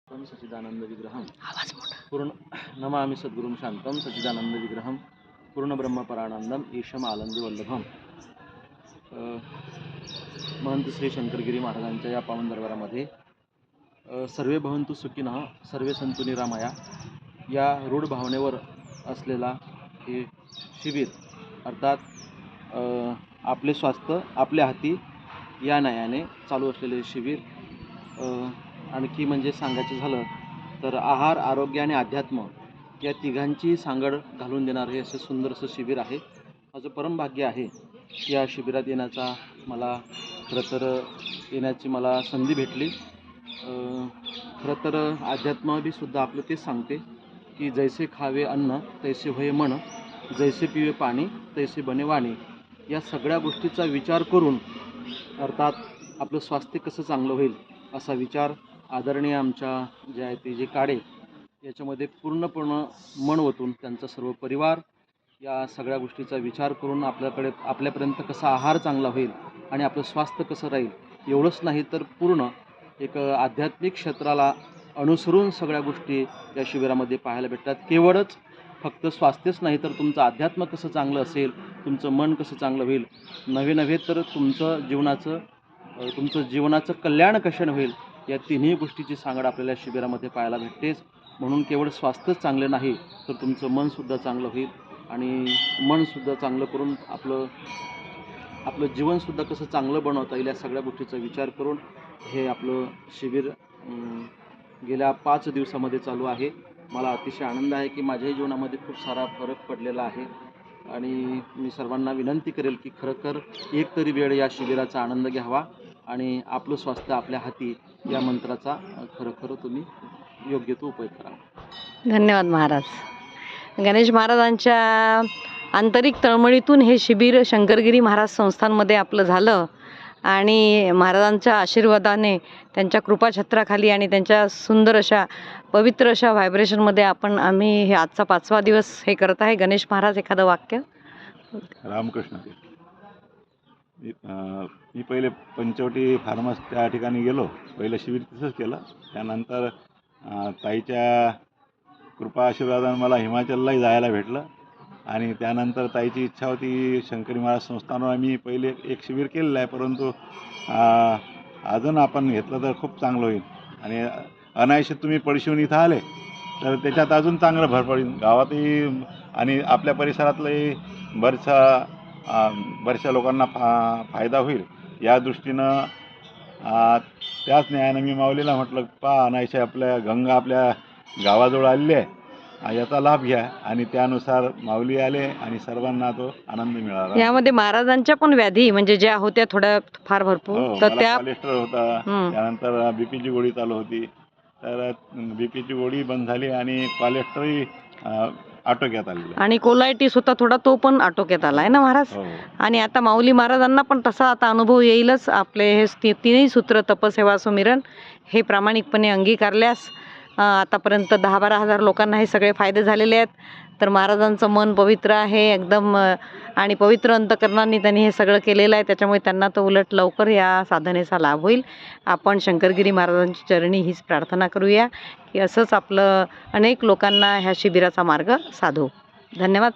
शांतं सच्चिदानंद विग्रहं पूर्ण नमामि सद्गुरुं शांतं सच्चिदानंद विग्रहं पूर्ण ब्रह्मपरानंदम ईशम आनंदी वल्लभम. महंत श्री शंकरगिरी महाराजांच्या या पावन दरबारामध्ये सर्वे भवंतु सुखिनः सर्वे संतु निरामया या रूढ भावनेवर असलेला हे शिबिर, अर्थात आपले स्वास्थ्य आपल्या हाती या न्यायाने चालू असलेले शिबिर. आणखी म्हणजे सांगायचं झालं तर आहार, आरोग्य आणि अध्यात्म या तिघांची सांगड घालून देणारे हे असं सुंदरसं शिबिर आहे. माझं परम भाग्य आहे या शिबिरात येण्याचा, मला खरं तर येण्याची मला संधी भेटली. खरं तर अध्यात्म बी सुद्धा आपलं तेच सांगते की जैसे खावे अन्न तैसे होय मन, जैसे पिवे पाणी तैसे बने वाणी. या सगळ्या गोष्टीचा विचार करून, अर्थात आपलं स्वास्थ्य कसं चांगलं होईल असा विचार आदरणीय आमच्या जे आहे ते जे काळे याच्यामध्ये पूर्णपणे मन ओतून त्यांचा सर्व परिवार या सगळ्या गोष्टीचा विचार करून आपल्यापर्यंत कसा आहार चांगला होईल आणि आपलं स्वास्थ्य कसं राहील, एवढंच नाही तर पूर्ण एक आध्यात्मिक क्षेत्राला अनुसरून सगळ्या गोष्टी या शिबिरामध्ये पाहायला भेटतात. केवळच फक्त स्वास्थ्यच नाही तर तुमचं अध्यात्म कसं चांगलं असेल, तुमचं मन कसं चांगलं होईल, नव्हे तर तुमचं जीवनाचं कल्याण कशाने होईल, या तिन्ही गोष्टीची सांगड आपल्याला शिबिरामध्ये पाहायला भेटतेच. म्हणून केवळ स्वास्थ्यच चांगलं नाही तर तुमचं मनसुद्धा चांगलं होईल आणि मनसुद्धा चांगलं करून आपलं जीवनसुद्धा कसं चांगलं बनवता येईल या सगळ्या गोष्टीचा विचार करून हे आपलं शिबिर गेल्या 5 दिवसामध्ये चालू आहे. मला अतिशय आनंद आहे की माझ्याही जीवनामध्ये खूप सारा फरक पडलेला आहे आणि मी सर्वांना विनंती करेल की खरोखर एक तरी वेळ या शिबिराचा आनंद घ्यावा आणि आपलं स्वास्थ्य आपल्या हाती या मंत्राचा खरोखर तुम्ही योग्य तो उपयोग करावा. धन्यवाद महाराज. गणेश महाराजांच्या आंतरिक तळमळीतून हे शिबिर शंकरगिरी महाराज संस्थानमध्ये आपलं झालं आणि महाराजांच्या आशीर्वादाने, त्यांच्या कृपाछत्राखाली आणि त्यांच्या सुंदर अशा पवित्र अशा व्हायब्रेशनमध्ये आम्ही हे आजचा 5वा दिवस हे करत आहे. गणेश महाराज, एखादं वाक्य. रामकृष्ण. मी पहिले पंचवटी फार्मस त्या ठिकाणी गेलो, पहिलं शिबिर तिथंच केलं. त्यानंतर ताईच्या कृपा आशीर्वादाने मला हिमाचललाही जायला भेटलं आणि त्यानंतर ताईची इच्छा होती शंकरी महाराज संस्थानावर आम्ही पहिले एक शिबिर केलेलं आहे, परंतु अजून आपण घेतलं तर खूप चांगलं होईल आणि अनायसे तुम्ही पडशीहून इथं आले तर त्याच्यात अजून चांगलं भर पडेल. गावातही आणि आपल्या परिसरातलंही बऱ्याचशा लोकांना फायदा होईल या दृष्टीनं त्याच न्यायानं मी माऊलीला म्हटलं, अनायसे आपल्या गंगा आपल्या गावाजवळ आलेली आहे, याचा लाभ घ्या. आणि त्यानुसार माऊली आले आणि सर्वांना तो आनंद मिळाला. यामध्ये महाराजांच्या पण व्याधी म्हणजे ज्या होत्या थोड्या फार भरपूर, तर त्या कोलेस्ट्रॉल होता, त्यानंतर बीपीची गोळी चालू होती, तर बीपीची गोळी बंद झाली आणि कोलेस्ट्रॉलही आटोक्यात आली आणि कोलायटिस होता थोडा, तो पण आटोक्यात आला आहे ना महाराज. आणि आता माऊली महाराजांना पण तसा आता अनुभव येईलच. आपले हे तिन्ही सूत्र तपसेवा सुमिरन हे प्रामाणिकपणे अंगीकारल्यास आतापर्यंत 10-12 हजार लोकांना हे सगळे फायदे झालेले आहेत. तर महाराजांचं मन पवित्र आहे एकदम आणि पवित्र अंतकरणाने त्यांनी हे सगळं केलेलं आहे, त्याच्यामुळे त्यांना तर उलट लवकर या साधनेचा लाभ होईल. आपण शंकरगिरी महाराजांची चरणी हीच प्रार्थना करूया की असंच आपलं अनेक लोकांना ह्या शिबिराचा मार्ग साधू. धन्यवाद.